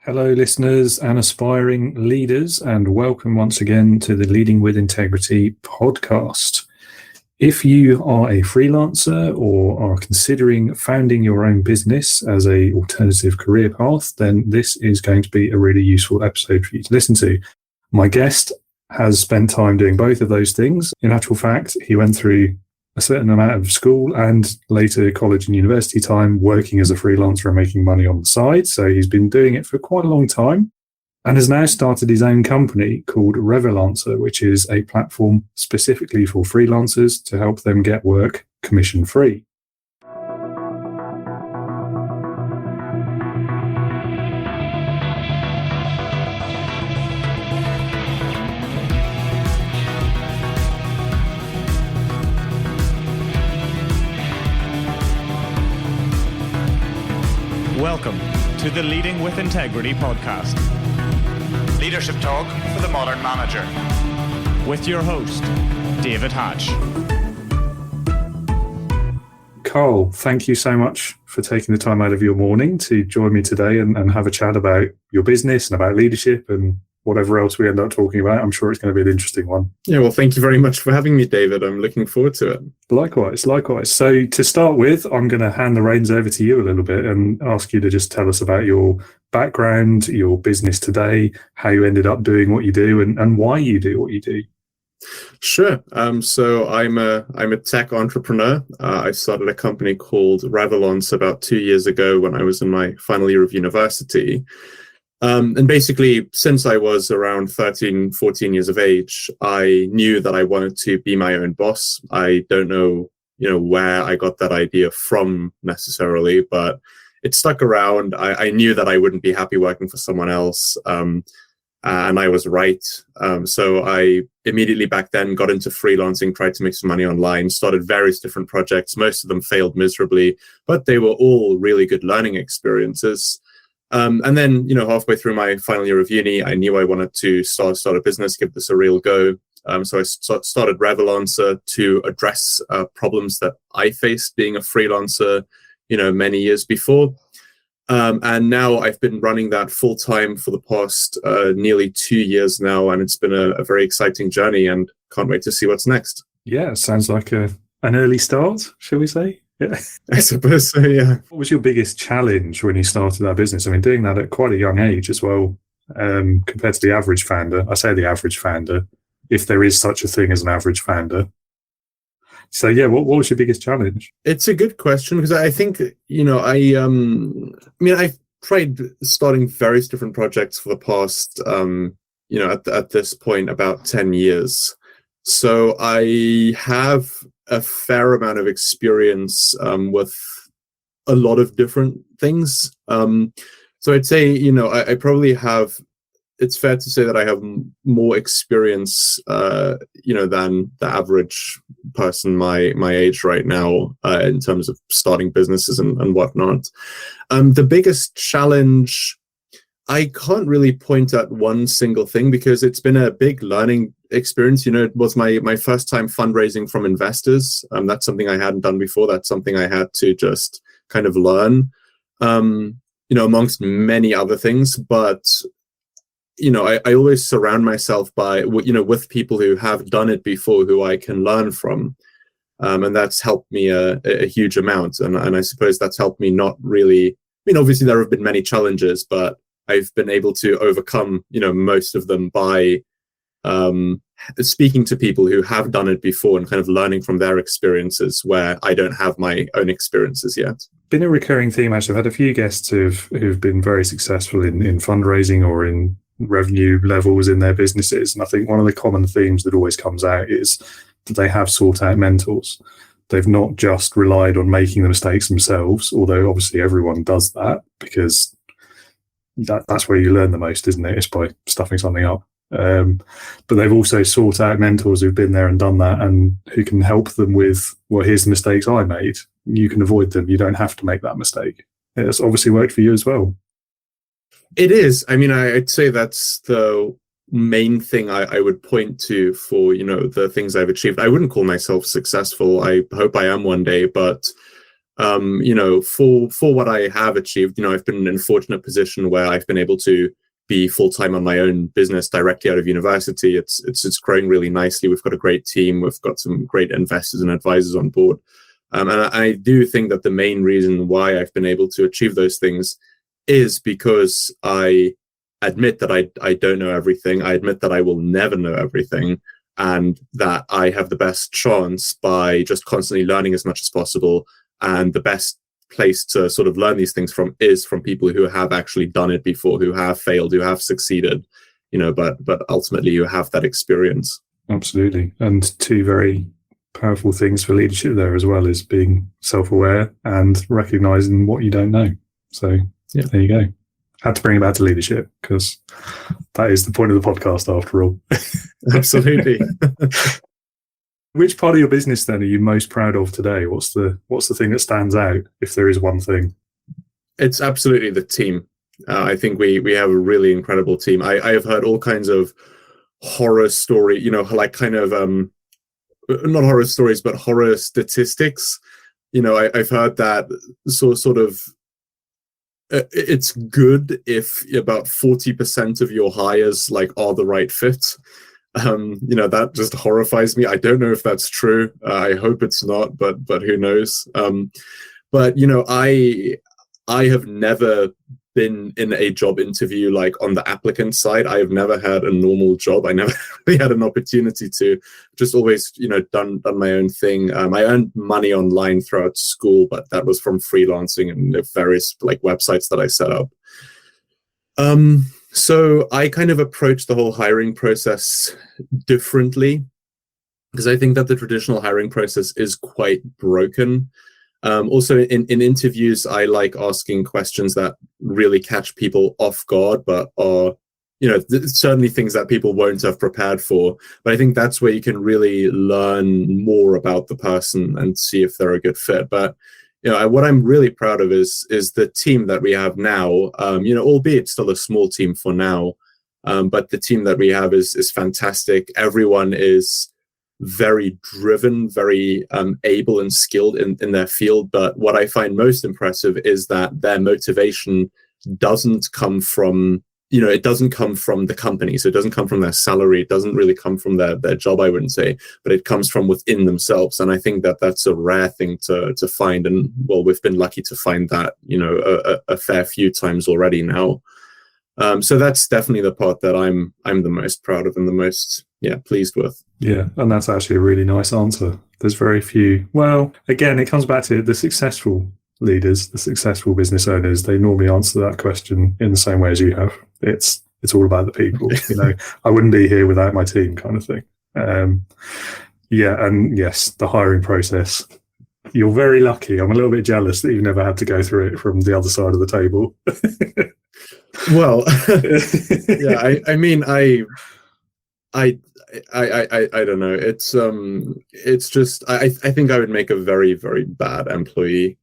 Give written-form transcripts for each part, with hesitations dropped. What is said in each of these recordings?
Hello, listeners and aspiring leaders, and welcome once again to the Leading with Integrity podcast. If you are a freelancer or are considering founding your own business as an alternative career path, then this is going to be a really useful episode for you to listen to. My guest has spent time doing both of those things. In actual fact, he went through a certain amount of school and later college and university time working as a freelancer and making money on the side. So he's been doing it for quite a long time and has now started his own company called freelancer, which is a platform specifically for freelancers to help them get work commission free. Welcome to the Leading with Integrity podcast. Leadership talk for the modern manager. With your host, David Hatch. Carl, thank you so much for taking the time out of your morning to join me today and have a chat about your business and about leadership and whatever else we end up talking about. I'm sure it's going to be an interesting one. Yeah, well, thank you very much for having me, David. I'm looking forward to it. Likewise. So to start with, I'm going to hand the reins over to you a little bit and ask you to just tell us about your background, your business today, how you ended up doing what you do and why you do what you do. Sure. So I'm a tech entrepreneur. I started a company called freelancer about 2 years ago when I was in my final year of university. And basically, since I was around 13, 14 years of age, I knew that I wanted to be my own boss. I don't know, where I got that idea from necessarily, but it stuck around. I knew that I wouldn't be happy working for someone else. And I was right. So I immediately back then got into freelancing, tried to make some money online, started various different projects. Most of them failed miserably, but they were all really good learning experiences. And then, halfway through my final year of uni, I knew I wanted to start a business, give this a real go. So I started freelancer to address problems that I faced being a freelancer, many years before. And now I've been running that full time for the past nearly 2 years now. And it's been a very exciting journey and can't wait to see what's next. Yeah, sounds like an early start, shall we say? Yeah, I suppose so, yeah. What was your biggest challenge when you started that business? I mean, doing that at quite a young age as well, compared to the average founder. I say the average founder, if there is such a thing as an average founder. So, yeah, what was your biggest challenge? It's a good question because I think, I've tried starting various different projects for the past, at this point, about 10 years. So I have a fair amount of experience with a lot of different things. So I'd say, I probably have, it's fair to say that I have more experience, than the average person my age right now in terms of starting businesses and whatnot. The biggest challenge, I can't really point at one single thing because it's been a big learning experience. It was my first time fundraising from investors. That's something I hadn't done before. That's something I had to just kind of learn, amongst many other things. But, I always surround myself with people who have done it before, who I can learn from. And that's helped me a huge amount. And I suppose that's helped me not really, obviously there have been many challenges, but I've been able to overcome, most of them by speaking to people who have done it before and kind of learning from their experiences where I don't have my own experiences yet. Been a recurring theme, actually. I've had a few guests who've been very successful in fundraising or in revenue levels in their businesses. And I think one of the common themes that always comes out is that they have sought out mentors. They've not just relied on making the mistakes themselves, although obviously everyone does that because that's where you learn the most, isn't it? It's by stuffing something up. But they've also sought out mentors who've been there and done that and who can help them with, well, here's the mistakes I made. You can avoid them. You don't have to make that mistake. It's obviously worked for you as well. It is. I mean, I'd say that's the main thing I would point to for, the things I've achieved. I wouldn't call myself successful. I hope I am one day, but For what I have achieved, I've been in a fortunate position where I've been able to be full-time on my own business directly out of university. It's growing really nicely. We've got a great team. We've got some great investors and advisors on board. And I do think that the main reason why I've been able to achieve those things is because I admit that I don't know everything. I admit that I will never know everything, and that I have the best chance by just constantly learning as much as possible. And the best place to sort of learn these things from is from people who have actually done it before, who have failed, who have succeeded, but ultimately you have that experience. Absolutely. And two very powerful things for leadership there as well is being self-aware and recognizing what you don't know. So yeah, there you go. Had to bring it back to leadership because that is the point of the podcast after all. Absolutely. Which part of your business then are you most proud of today? What's the thing that stands out, if there is one thing? It's absolutely the team. I think we have a really incredible team. I have heard all kinds of horror story, like kind of not horror stories, but horror statistics. I've heard that sort of it's good if about 40% of your hires are the right fit. That just horrifies me. I don't know if that's true. I hope it's not, but who knows? But I have never been in a job interview on the applicant side. I have never had a normal job. I never really had an opportunity to. Just always done my own thing. I earned money online throughout school, but that was from freelancing and various websites that I set up. So I kind of approach the whole hiring process differently, because I think that the traditional hiring process is quite broken. Also, in interviews, I like asking questions that really catch people off guard, but are, certainly things that people won't have prepared for. But I think that's where you can really learn more about the person and see if they're a good fit. But what I'm really proud of is the team that we have now. Albeit still a small team for now, but the team that we have is fantastic. Everyone is very driven, very able and skilled in their field. But what I find most impressive is that their motivation doesn't come from it doesn't come from the company. So it doesn't come from their salary. It doesn't really come from their job, I wouldn't say, but it comes from within themselves. And I think that that's a rare thing to find. And well, we've been lucky to find that, a fair few times already now. So that's definitely the part that I'm the most proud of and the most, pleased with. Yeah. And that's actually a really nice answer. There's very few. Well, again, it comes back to the successful leaders, the successful business owners. They normally answer that question in the same way as you have. It's all about the people. I wouldn't be here without my team, kind of thing. And yes, the hiring process. You're very lucky. I'm a little bit jealous that you've never had to go through it from the other side of the table. Well, yeah. I don't know. It's just I think I would make a very, very bad employee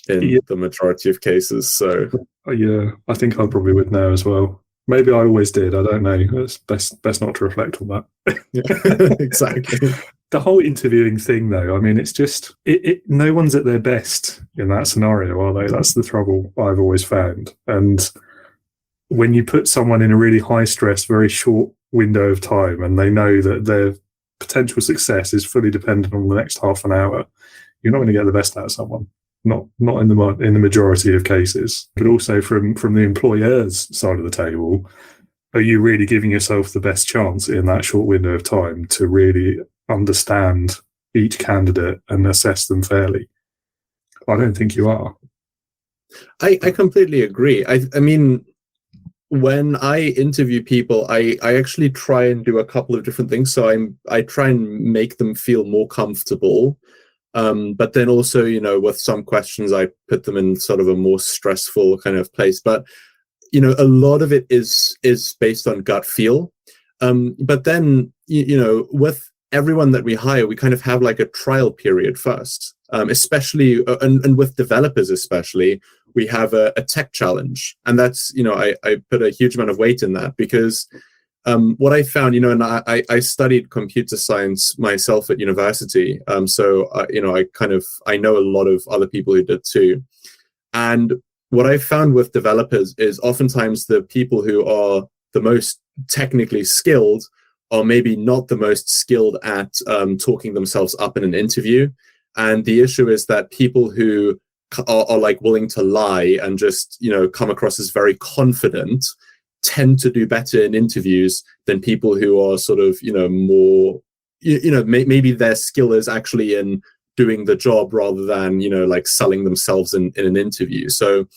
in the majority of cases. So yeah, I think I probably would now as well. Maybe I always did. I don't know. It's best not to reflect on that. Yeah, exactly. The whole interviewing thing, though, I mean, it's just no one's at their best in that scenario, are they? That's the trouble I've always found. And when you put someone in a really high stress, very short window of time, and they know that their potential success is fully dependent on the next half an hour, you're not going to get the best out of someone. Not in the majority of cases, but also from the employer's side of the table, are you really giving yourself the best chance in that short window of time to really understand each candidate and assess them fairly? I don't think you are. I completely agree. I mean, when I interview people, I actually try and do a couple of different things. So I try and make them feel more comfortable. But then also, with some questions, I put them in sort of a more stressful kind of place. But, a lot of it is based on gut feel. But then, with everyone that we hire, we kind of have a trial period first, especially, and with developers especially, we have a tech challenge. And that's, I put a huge amount of weight in that because what I found, and I studied computer science myself at university. So I know a lot of other people who did too. And what I found with developers is oftentimes the people who are the most technically skilled are maybe not the most skilled at talking themselves up in an interview. And the issue is that people who are like willing to lie and just, come across as very confident tend to do better in interviews than people who are sort of, more, maybe their skill is actually in doing the job rather than, like selling themselves in an interview. So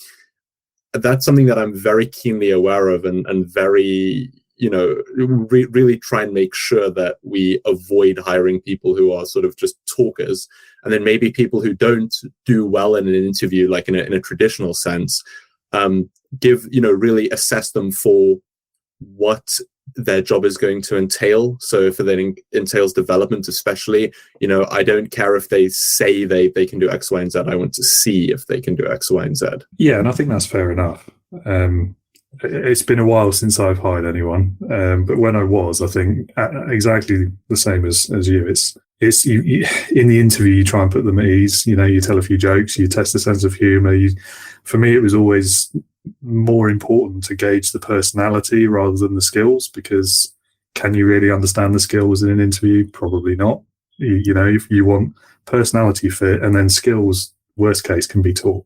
that's something that I'm very keenly aware of and very, really try and make sure that we avoid hiring people who are sort of just talkers. And then maybe people who don't do well in an interview, like in a traditional sense, really assess them for what their job is going to entail. So if it entails development, especially, I don't care if they say they can do X, Y, and Z. I want to see if they can do X, Y, and Z. Yeah, and I think that's fair enough. It's been a while since I've hired anyone, but when I was, I think exactly the same as you. It's you in the interview, you try and put them at ease. You tell a few jokes, you test a sense of humour. For me, it was always more important to gauge the personality rather than the skills, because can you really understand the skills in an interview? Probably not. If you want personality fit, and then skills, worst case, can be taught.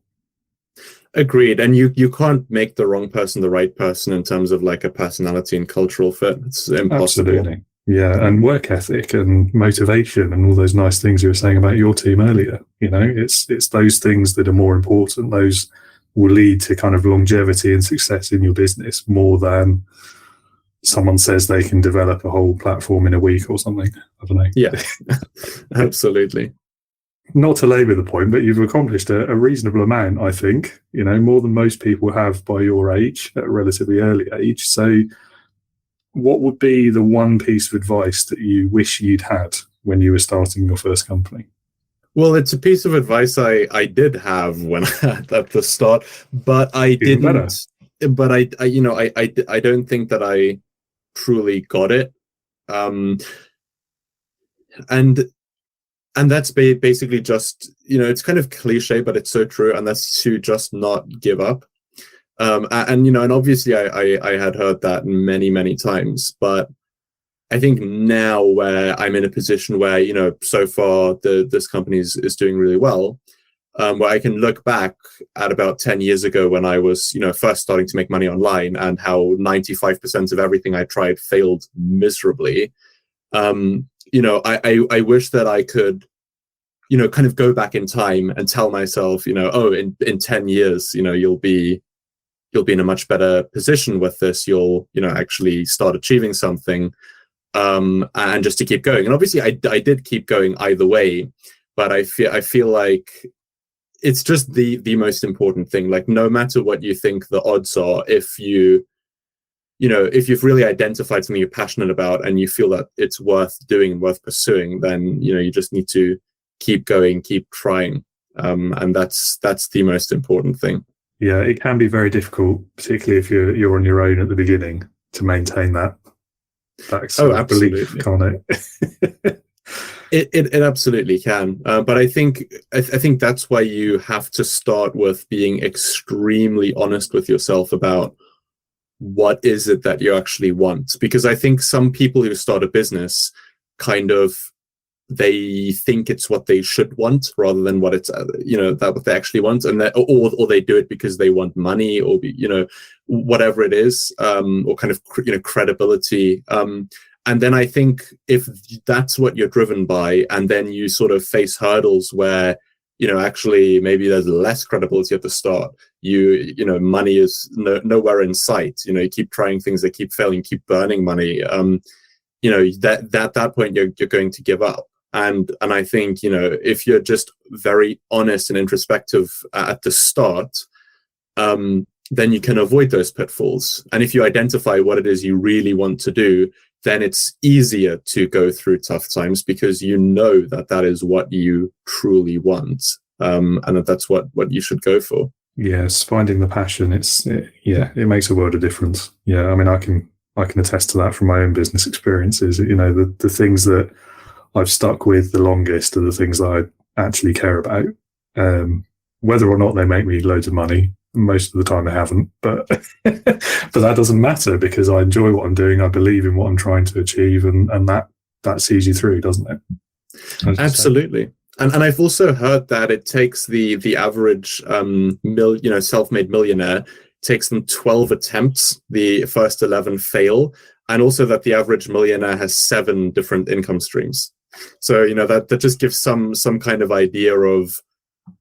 Agreed. And you can't make the wrong person the right person in terms of like a personality and cultural fit. It's impossible. Absolutely. Yeah, and work ethic and motivation and all those nice things you were saying about your team earlier. It's those things that are more important. Those will lead to kind of longevity and success in your business more than someone says they can develop a whole platform in a week or something. I don't know. Yeah, absolutely. Not to labour the point, but you've accomplished a reasonable amount, I think, more than most people have by your age, at a relatively early age. So what would be the one piece of advice that you wish you'd had when you were starting your first company? Well, it's a piece of advice I did have when at the start, but I Even didn't. better. But I don't think that I truly got it. And that's basically just, it's kind of cliche, but it's so true. And that's to just not give up. And obviously I had heard that many, many times, but I think now where I'm in a position where, so far this company is doing really well, where I can look back at about 10 years ago when I was, first starting to make money online, and how 95% of everything I tried failed miserably. I wish that I could, kind of go back in time and tell myself, in 10 years, you'll be in a much better position with this. You'll, actually start achieving something, and just to keep going. And obviously I did keep going either way, but I feel like it's just the most important thing. Like, no matter what you think the odds are, if you've really identified something you're passionate about and you feel that it's worth doing and worth pursuing, then, you just need to keep going, keep trying. And that's the most important thing. Yeah, it can be very difficult, particularly if you're on your own at the beginning, to maintain that sort of belief, can't it? It absolutely can. But I think that's why you have to start with being extremely honest with yourself about what is it that you actually want. Because I think some people who start a business kind of, they think it's what they should want rather than what it's, that what they actually want. And or they do it because they want money, or, whatever it is, or kind of, credibility. And then I think if that's what you're driven by, and then you sort of face hurdles where, actually maybe there's less credibility at the start, money is nowhere in sight. You keep trying things, they keep failing, keep burning money. That point you're going to give up. And I think, if you're just very honest and introspective at the start, then you can avoid those pitfalls. And if you identify what it is you really want to do, then it's easier to go through tough times, because that is what you truly want, and that's what you should go for. Yes, finding the passion, it makes a world of difference. Yeah, I mean, I can I can attest to that from my own business experiences. The things that I've stuck with the longest are the things that I actually care about. Whether or not they make me loads of money, most of the time they haven't, but but that doesn't matter because I enjoy what I'm doing. I believe in what I'm trying to achieve, and that sees you through, doesn't it? Absolutely. And I've also heard that it takes the average self-made millionaire, takes them 12 attempts, the first 11 fail, and also that the average millionaire has 7 different income streams. So that just gives some kind of idea of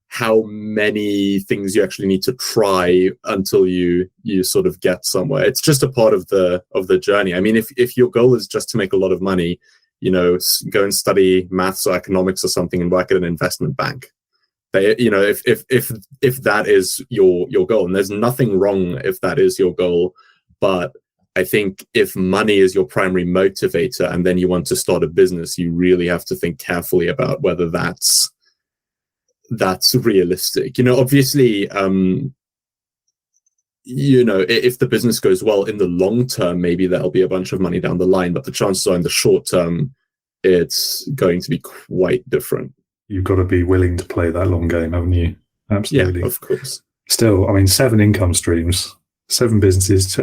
how many things you actually need to try until you sort of get somewhere. It's just a part of the journey. I mean, if your goal is just to make a lot of money, go and study maths or economics or something and work at an investment bank. If that is your goal, and there's nothing wrong if that is your goal, but I think if money is your primary motivator and then you want to start a business, you really have to think carefully about whether that's realistic. Obviously, if the business goes well in the long term, maybe there'll be a bunch of money down the line, but the chances are in the short term, it's going to be quite different. You've got to be willing to play that long game, haven't you? Absolutely. Yeah, of course. Still, I mean, 7 income streams, 7 businesses,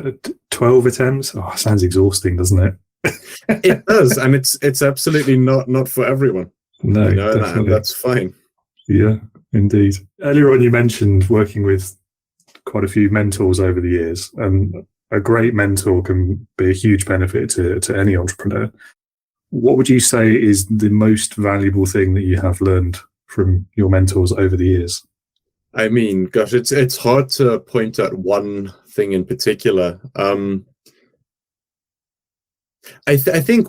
12 attempts. Oh, sounds exhausting, doesn't it? It does, and it's absolutely not for everyone. No, and that's fine. Yeah, indeed. Earlier on, you mentioned working with quite a few mentors over the years, and a great mentor can be a huge benefit to any entrepreneur. What would you say is the most valuable thing that you have learned from your mentors over the years? I mean, gosh, it's hard to point at one thing in particular. I think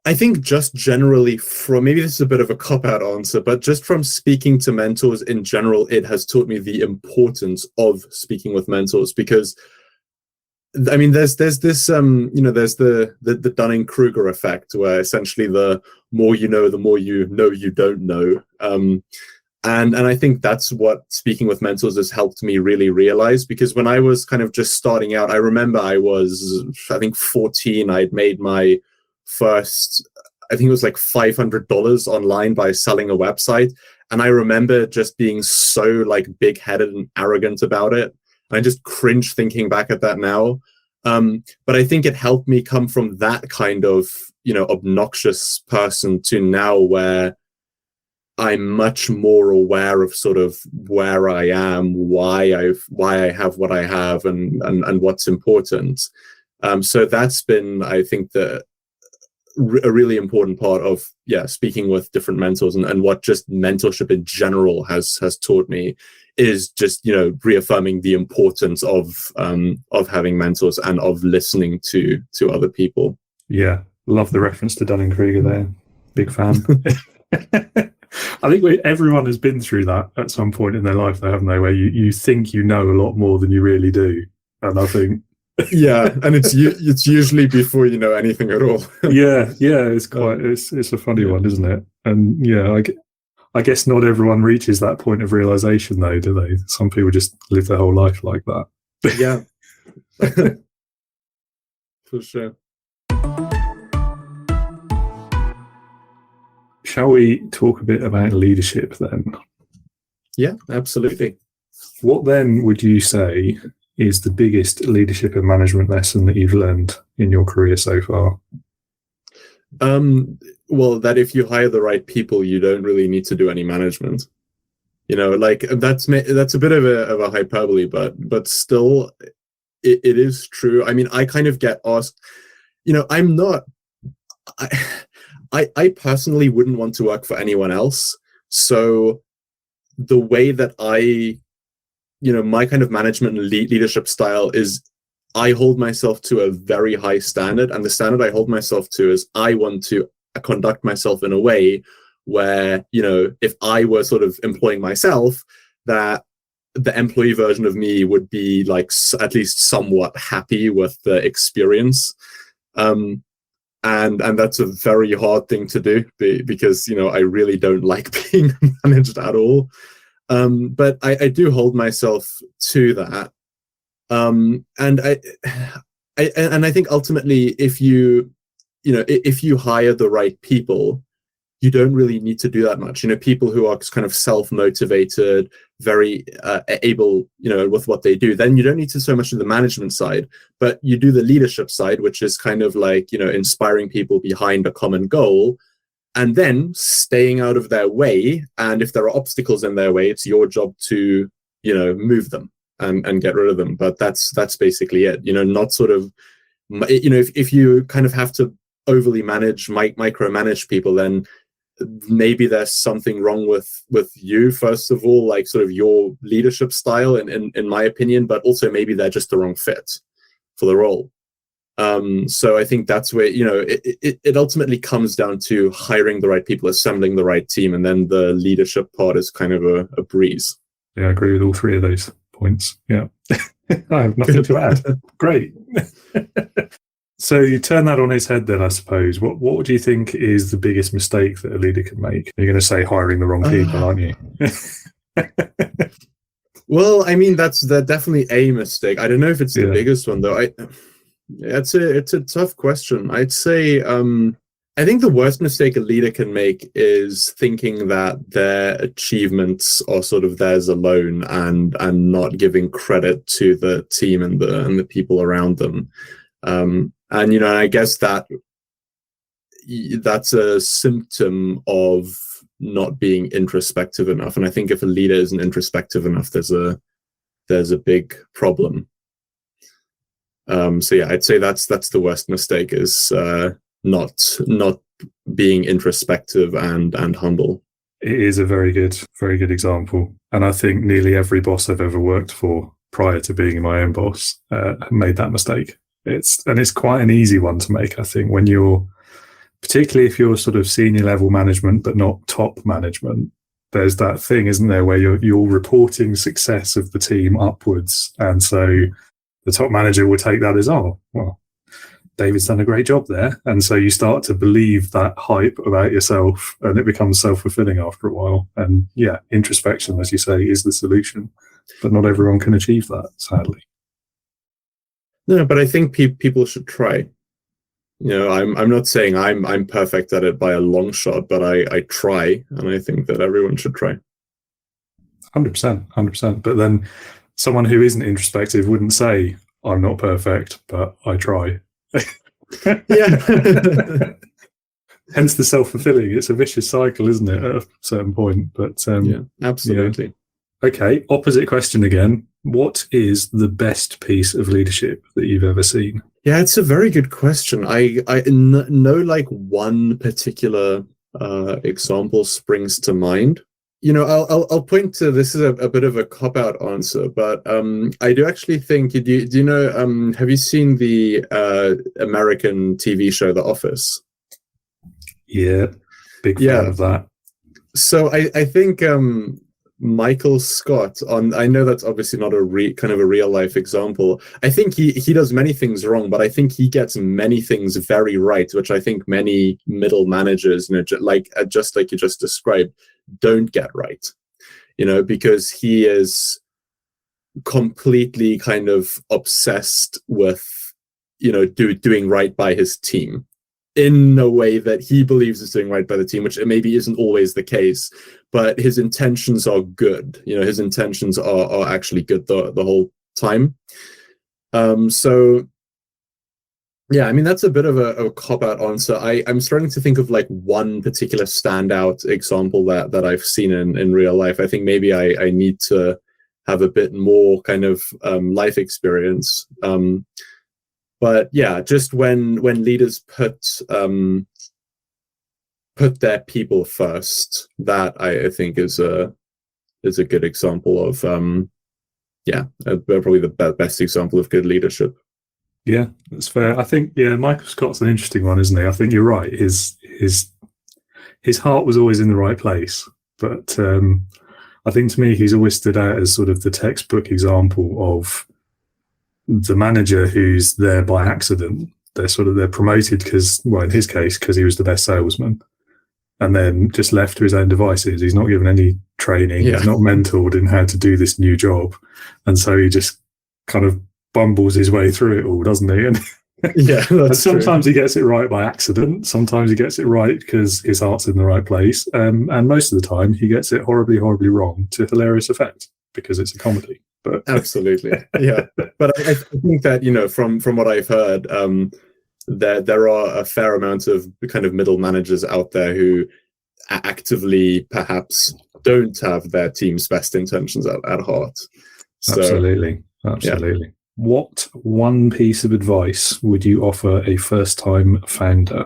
I think just generally from, maybe this is a bit of a cop-out answer, but just from speaking to mentors in general, it has taught me the importance of speaking with mentors, because I mean, there's this, there's the Dunning-Kruger effect, where essentially the more you know, the more you don't know. And I think that's what speaking with mentors has helped me really realize, because when I was kind of just starting out, I remember I think 14, I'd made my first, I think it was like $500 online by selling a website. And I remember just being so like big-headed and arrogant about it. I just cringe thinking back at that now. But I think it helped me come from that kind of, obnoxious person to now where I'm much more aware of sort of where I am, why I have what I have, and what's important. So that's been, I think, a really important part of speaking with different mentors, and what just mentorship in general has taught me is just reaffirming the importance of having mentors and of listening to other people. Yeah, love the reference to Dunning-Kruger there. Big fan. I think everyone has been through that at some point in their life, though, haven't they? Where you think you know a lot more than you really do, and I think. Yeah, and it's usually before you know anything at all. yeah, it's quite it's a funny one, isn't it? And I guess not everyone reaches that point of realization, though, do they? Some people just live their whole life like that. Yeah, for sure. Shall we talk a bit about leadership then? Yeah, absolutely. What then would you say is the biggest leadership and management lesson that you've learned in your career so far? Well, that if you hire the right people, you don't really need to do any management. Like that's a bit of a hyperbole, but still, it is true. I mean, I kind of get asked, I'm not. I personally wouldn't want to work for anyone else. So the way that my kind of management and leadership style is, I hold myself to a very high standard. And the standard I hold myself to is I want to conduct myself in a way where, if I were sort of employing myself, that the employee version of me would be like at least somewhat happy with the experience. And that's a very hard thing to do, because, I really don't like being managed at all. But I do hold myself to that. And I think ultimately, if you hire the right people, you don't really need to do that much. People who are kind of self-motivated, very able, with what they do, then you don't need to so much do the management side, but you do the leadership side, which is kind of like, inspiring people behind a common goal, and then staying out of their way. And if there are obstacles in their way, it's your job to, move them and get rid of them. But that's basically it. Not sort of, if you kind of have to overly micromanage people, then maybe there's something wrong with you, first of all, like sort of your leadership style, in my opinion, but also maybe they're just the wrong fit for the role. So I think that's where, it ultimately comes down to hiring the right people, assembling the right team, and then the leadership part is kind of a breeze. Yeah, I agree with all three of those points. Yeah. I have nothing to add. Great. So you turn that on its head then, I suppose. What do you think is the biggest mistake that a leader can make? You're going to say hiring the wrong people, aren't you? Well, I mean, that's definitely a mistake. I don't know if it's the biggest one, though. It's a tough question. I'd say I think the worst mistake a leader can make is thinking that their achievements are sort of theirs alone, and not giving credit to the team and the people around them. And I guess that's a symptom of not being introspective enough. And I think if a leader isn't introspective enough, there's a big problem. So yeah, I'd say that's the worst mistake, is not being introspective and humble. It is a very good example. And I think nearly every boss I've ever worked for prior to being my own boss made that mistake. It's quite an easy one to make, I think, when particularly if you're sort of senior level management but not top management. There's that thing, isn't there, where you're reporting success of the team upwards, and so the top manager will take that as, oh, well, David's done a great job there, and so you start to believe that hype about yourself, and it becomes self-fulfilling after a while. And yeah, introspection, as you say, is the solution, but not everyone can achieve that, sadly. No, but I think people should try. I'm not saying I'm perfect at it by a long shot, but I try, and I think that everyone should try. 100%. But then someone who isn't introspective wouldn't say, I'm not perfect, but I try. Yeah. Hence the self-fulfilling. It's a vicious cycle, isn't it, at a certain point? But yeah, absolutely. Yeah. Okay, opposite question again. What is the best piece of leadership that you've ever seen? Yeah, it's a very good question. I know like one particular example springs to mind. I'll point to, this is a bit of a cop-out answer, but I do actually think, do you know, have you seen the American TV show The Office? Yeah, big fan of that. So I think Michael Scott, I know that's obviously not a kind of a real life example. I think he does many things wrong, but I think he gets many things very right, which I think many middle managers, just like you just described, don't get right. Because he is completely kind of obsessed with, doing right by his team in a way that he believes is doing right by the team, which maybe isn't always the case, but his intentions are good. His intentions are actually good the whole time. So yeah, I mean, that's a bit of a cop-out answer. I'm starting to think of like one particular standout example that I've seen in real life. I think maybe I need to have a bit more kind of life experience. But yeah, just when leaders put their people first, that I think is a good example of probably the best example of good leadership. Yeah, that's fair. I think Michael Scott's an interesting one, isn't he? I think you're right. His heart was always in the right place, but I think to me he's always stood out as sort of the textbook example of the manager who's there by accident. They're promoted because, well, in his case, because he was the best salesman, and then just left to his own devices. He's not given any training. Yeah. He's not mentored in how to do this new job, and so he just kind of bumbles his way through it all, doesn't he? And Yeah, and sometimes he gets it right by accident. Sometimes he gets it right because his heart's in the right place. And most of the time, he gets it horribly, horribly wrong to hilarious effect because it's a comedy. But absolutely, yeah. But I think that, from what I've heard, there are a fair amount of kind of middle managers out there who actively perhaps don't have their team's best intentions at heart. So, absolutely. Yeah. What one piece of advice would you offer a first-time founder?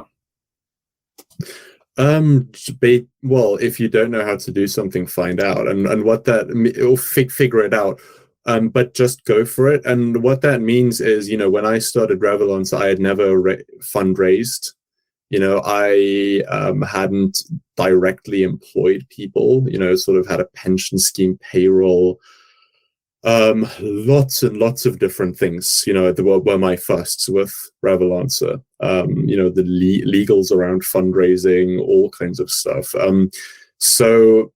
Well, if you don't know how to do something, find out, and what that, or figure it out. But just go for it. And what that means is, when I started Revelance, I had never fundraised. I hadn't directly employed people. Sort of had a pension scheme, payroll. Lots and lots of different things, were my firsts with Revelancer. The legals around fundraising, all kinds of stuff. So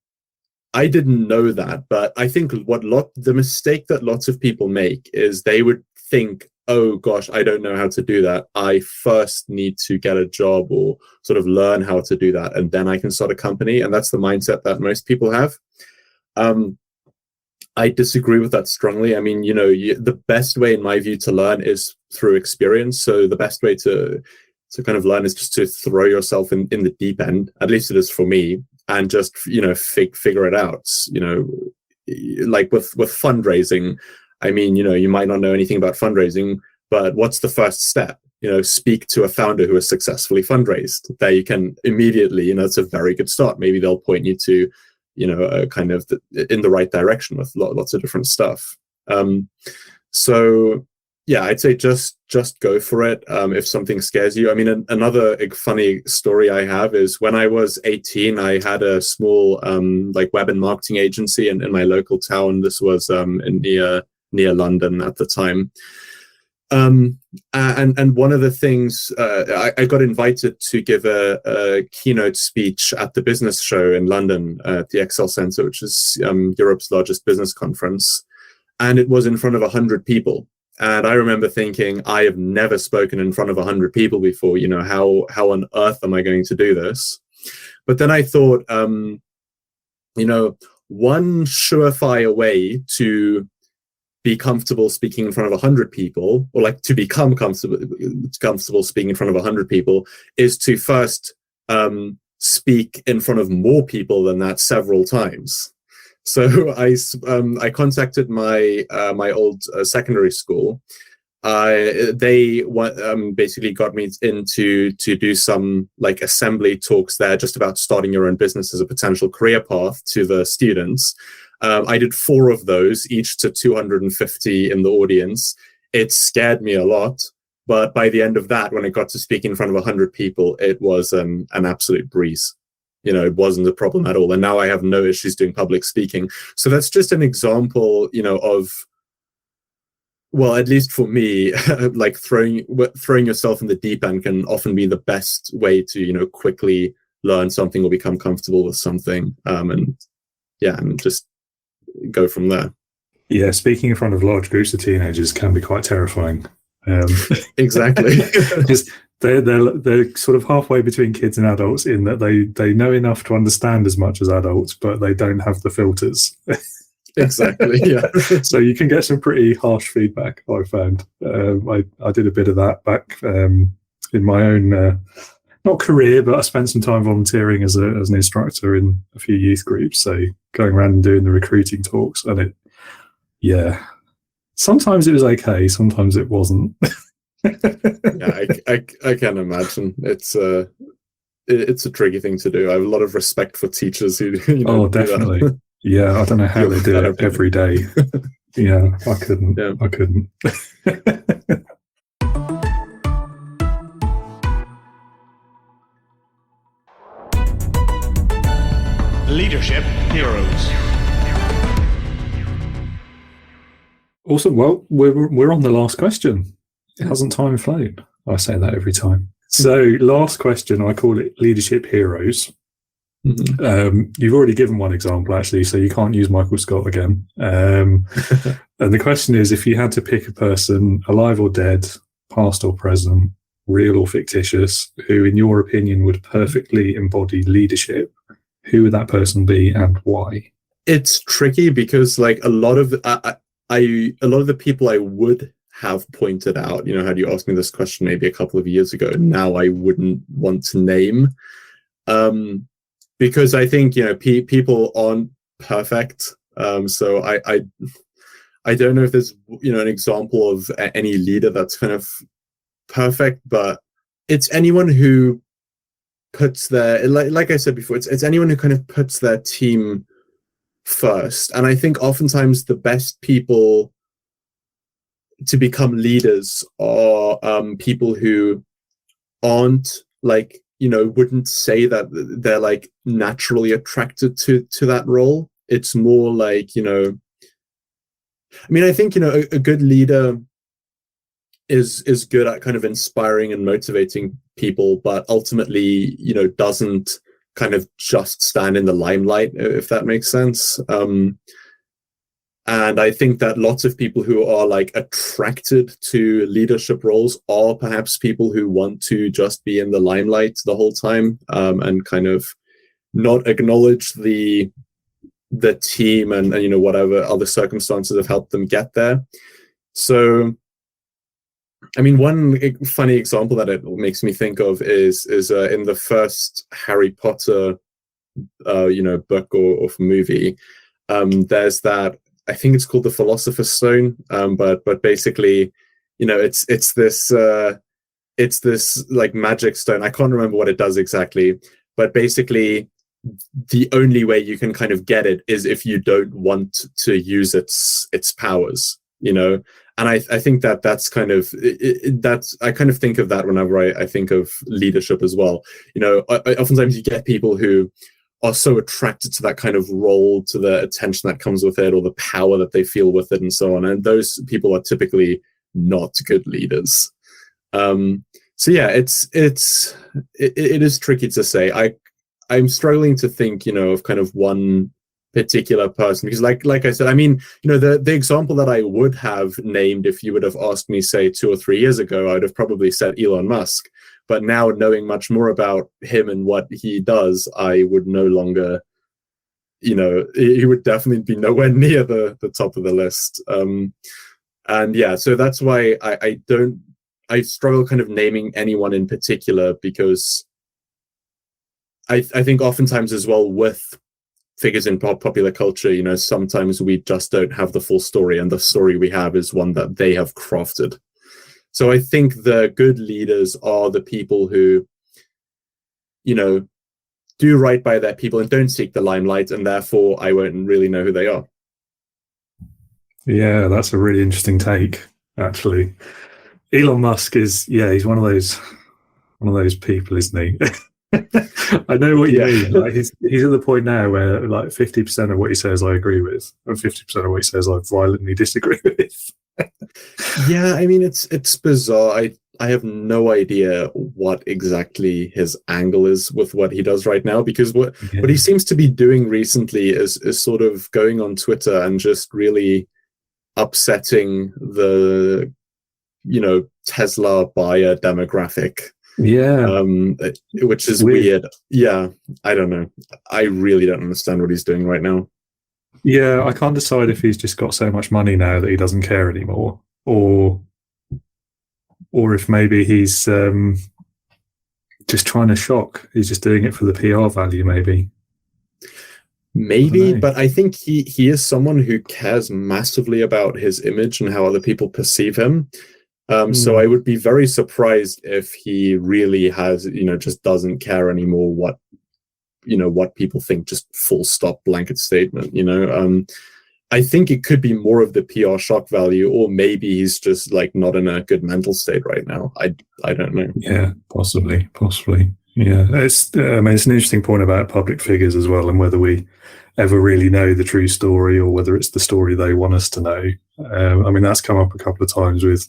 I didn't know that, but I think the mistake that lots of people make is they would think, oh gosh, I don't know how to do that. I first need to get a job or sort of learn how to do that, and then I can start a company. And that's the mindset that most people have. I disagree with that strongly. I mean, the best way, in my view, to learn is through experience. So the best way to kind of learn is just to throw yourself in the deep end. At least it is for me, and just figure it out. Like with fundraising. I mean, you might not know anything about fundraising, but what's the first step? Speak to a founder who has successfully fundraised. There you can immediately, it's a very good start. Maybe they'll point you to kind of in the right direction with lots of different stuff. So yeah, I'd say just go for it. If something scares you. I mean, another funny story I have is when I was 18, I had a small like web and marketing agency in my local town. This was near London at the time. And one of the things, I got invited to give a keynote speech at the business show in London at the Excel Center, which is Europe's largest business conference. And it was in front of 100 people. And I remember thinking, I have never spoken in front of 100 people before. How on earth am I going to do this? But then I thought, one surefire way to be comfortable speaking in front of 100 people, or like to become comfortable speaking in front of 100 people, is to first speak in front of more people than that several times. So I contacted my old secondary school. They basically got me in to do some like assembly talks there, just about starting your own business as a potential career path to the students. I did 4 of those, each to 250 in the audience. It scared me a lot, but by the end of that, when I got to speak in front of 100 people, it was an absolute breeze. It wasn't a problem at all. And now I have no issues doing public speaking. So that's just an example, of, well, at least for me, like throwing yourself in the deep end can often be the best way to, quickly learn something or become comfortable with something. And just go from there. Yeah, speaking in front of large groups of teenagers can be quite terrifying. Exactly. They're sort of halfway between kids and adults in that they know enough to understand as much as adults, but they don't have the filters. Exactly. Yeah. So you can get some pretty harsh feedback, I found. I did a bit of that back in my own not career, but I spent some time volunteering as an instructor in a few youth groups. So going around and doing the recruiting talks, and sometimes it was okay, sometimes it wasn't. Yeah, I can imagine. It's a tricky thing to do. I have a lot of respect for teachers who definitely. Yeah, I don't know how they do it every day. Yeah, I couldn't. Yeah. I couldn't. Leadership Heroes. Awesome. Well, we're on the last question. Hasn't time flown? I say that every time. So last question, I call it Leadership Heroes. You've already given one example, actually, so you can't use Michael Scott again. And the question is, if you had to pick a person, alive or dead, past or present, real or fictitious, who, in your opinion, would perfectly embody leadership, who would that person be and why? It's tricky because, like, a lot of the people I would have pointed out, had you asked me this question maybe a couple of years ago, now I wouldn't want to name, because I think people aren't perfect. So I don't know if there's an example of any leader that's kind of perfect, but it's anyone who puts their, like I said before, it's anyone who kind of puts their team first. And I think oftentimes the best people to become leaders are people who aren't wouldn't say that they're like naturally attracted to that role. It's more like, I think, a good leader is good at kind of inspiring and motivating people, but ultimately, doesn't kind of just stand in the limelight, if that makes sense. And I think that lots of people who are like attracted to leadership roles are perhaps people who want to just be in the limelight the whole time, and kind of not acknowledge the team and whatever other circumstances have helped them get there. So, one funny example that it makes me think of is in the first Harry Potter, book or movie. There's that, I think it's called the Philosopher's Stone, but basically, it's this like magic stone. I can't remember what it does exactly, but basically, the only way you can kind of get it is if you don't want to use its powers, and I think that's kind of I kind of think of that whenever I think of leadership as well. Oftentimes you get people who are so attracted to that kind of role, to the attention that comes with it, or the power that they feel with it, and so on. And those people are typically not good leaders. So yeah, it is tricky to say. I'm struggling to think, of kind of one particular person, because like I said, the example that I would have named if you would have asked me, say, 2 or 3 years ago, I would have probably said Elon Musk. But now, knowing much more about him and what he does, I would no longer, he would definitely be nowhere near the top of the list. And yeah, so that's why I struggle kind of naming anyone in particular, because I think oftentimes as well with figures in popular culture, sometimes we just don't have the full story, and the story we have is one that they have crafted. So I think the good leaders are the people who, do right by their people and don't seek the limelight, and therefore I won't really know who they are. Yeah, that's a really interesting take, actually. Elon Musk is, he's one of those people, isn't he? I know what you mean. Like, he's at the point now where like 50% of what he says I agree with, and 50% of what he says I violently disagree with. Yeah, it's bizarre. I have no idea what exactly his angle is with what he does right now, because what he seems to be doing recently is sort of going on Twitter and just really upsetting the Tesla buyer demographic. Yeah. Which is weird. Yeah, I don't know. I really don't understand what he's doing right now. Yeah, I can't decide if he's just got so much money now that he doesn't care anymore, or if maybe he's just trying to shock. He's just doing it for the PR value, maybe. Maybe, but I think he is someone who cares massively about his image and how other people perceive him. So I would be very surprised if he really has, just doesn't care anymore what people think, just full stop blanket statement, I think it could be more of the PR shock value, or maybe he's just like not in a good mental state right now. I don't know. Yeah, possibly. Yeah, it's an interesting point about public figures as well, and whether we ever really know the true story, or whether it's the story they want us to know. That's come up a couple of times with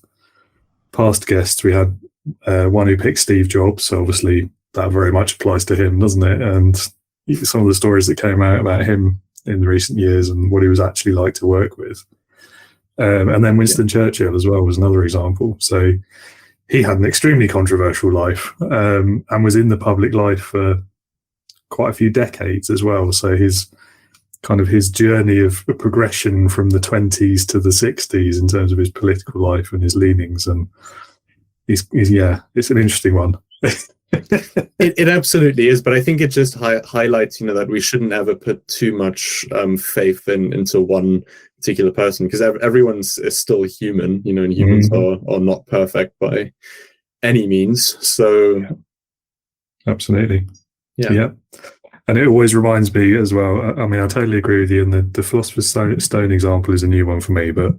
past guests. We had one who picked Steve Jobs, so obviously that very much applies to him, doesn't it? And some of the stories that came out about him in recent years and what he was actually like to work with. And then Winston Churchill as well was another example. So he had an extremely controversial life, and was in the public life for quite a few decades as well. So his journey of progression from the 20s to the 60s in terms of his political life and his leanings, and it's an interesting one. It absolutely is, but I think it just highlights, that we shouldn't ever put too much faith into one particular person, because everyone's is still human, and humans are not perfect by any means. So, absolutely, yeah. And it always reminds me as well. I mean, I totally agree with you. And the Philosopher's Stone example is a new one for me, but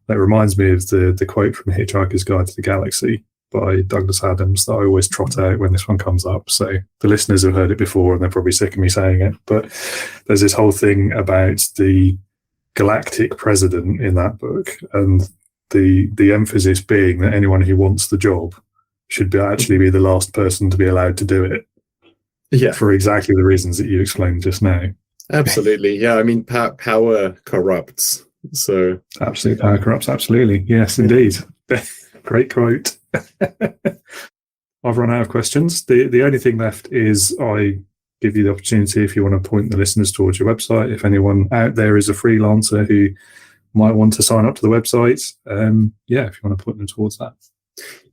that reminds me of the quote from Hitchhiker's Guide to the Galaxy by Douglas Adams that I always trot out when this one comes up. So the listeners have heard it before and they're probably sick of me saying it, but there's this whole thing about the galactic president in that book, and the emphasis being that anyone who wants the job should actually be the last person to be allowed to do it. Yeah, for exactly the reasons that you explained just now. Absolutely. Yeah, I mean, power corrupts. So absolute power corrupts. Absolutely. Yes, indeed. Great quote. I've run out of questions. The only thing left is I give you the opportunity, if you want to point the listeners towards your website. If anyone out there is a freelancer who might want to sign up to the website, if you want to point them towards that.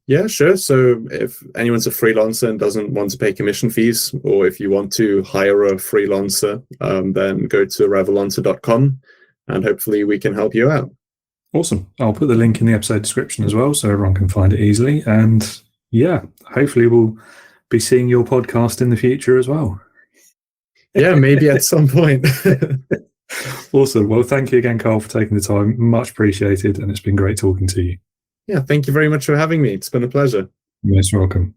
Yeah, sure. So if anyone's a freelancer and doesn't want to pay commission fees, or if you want to hire a freelancer, then go to reveloncer.com and hopefully we can help you out. Awesome. I'll put the link in the episode description as well so everyone can find it easily. And hopefully we'll be seeing your podcast in the future as well. Yeah, maybe at some point. Awesome. Well, thank you again, Carl, for taking the time. Much appreciated. And it's been great talking to you. Yeah, thank you very much for having me. It's been a pleasure. You're most welcome.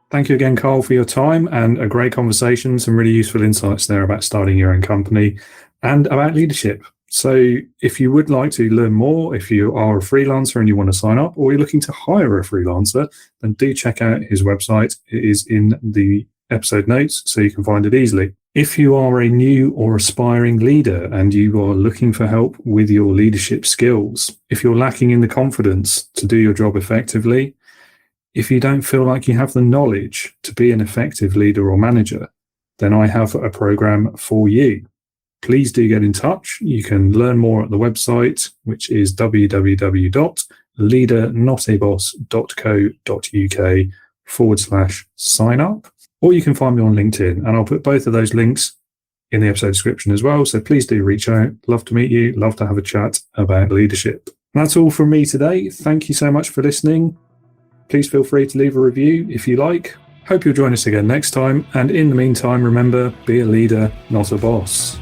Thank you again, Carl, for your time and a great conversation. Some really useful insights there about starting your own company and about leadership. So if you would like to learn more, if you are a freelancer and you want to sign up, or you're looking to hire a freelancer, then do check out his website. It is in the episode notes, so you can find it easily. If you are a new or aspiring leader and you are looking for help with your leadership skills, if you're lacking in the confidence to do your job effectively, if you don't feel like you have the knowledge to be an effective leader or manager, then I have a program for you. Please do get in touch. You can learn more at the website, which is www.leadernotaboss.co.uk/sign up. Or you can find me on LinkedIn, and I'll put both of those links in the episode description as well. So please do reach out. Love to meet you. Love to have a chat about leadership. That's all from me today. Thank you so much for listening. Please feel free to leave a review if you like. Hope you'll join us again next time. And in the meantime, remember, be a leader, not a boss.